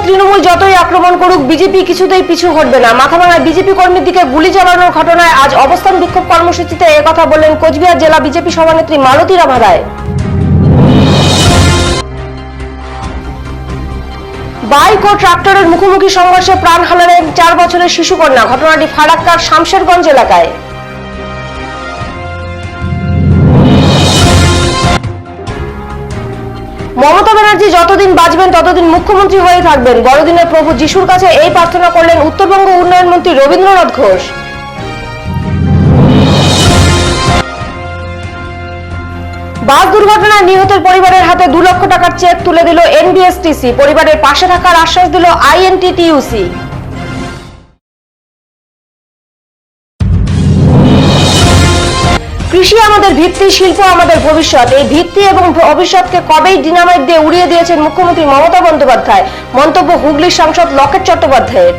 তৃণমূল যতই আক্রমণ করুক বিজেপি কিছুতেই পিছু হটবে না। মাথাভাঙায় বিজেপি কর্মীর দিকে গুলি চালানোর ঘটনায় আজ অবস্থান বিক্ষোভ কর্মসূচিতে একথা বললেন কোচবিহার জেলা বিজেপি সভানেত্রী মালতী রাভা রায়। বাইক ও ট্রাক্টরের মুখোমুখি সংঘর্ষে প্রাণ হারালেন 4 বছরের শিশুকন্যা। ঘটনাটি ফারাক্কার শামশেরগঞ্জ এলাকায়। মমতা ব্যানার্জি যতদিন বাঁচবেন ততদিন মুখ্যমন্ত্রী হয়ে থাকবেন। বড়দিনের প্রভু যিশুর কাছে এই প্রার্থনা করলেন উত্তরবঙ্গ উন্নয়ন মন্ত্রী রবীন্দ্রনাথ ঘোষ। বাস দুর্ঘটনায় নিহতের পরিবারের হাতে 2 লক্ষ টাকার চেক তুলে দিল এনবিএসটিসি। পরিবারের পাশে থাকার আশ্বাস দিল আইএনটিটিইউসি। কৃষি আমাদের ভিত্তি, শিল্প আমাদের ভবিষ্যৎ। এই ভিত্তি এবং ভবিষ্যৎকে কবেই ডিনামাইট দিয়ে উড়িয়ে দিয়েছেন মুখ্যমন্ত্রী মমতা বন্দ্যোপাধ্যায়। মন্তব্য হুগলির সাংসদ লকেট চট্টোপাধ্যায়ের।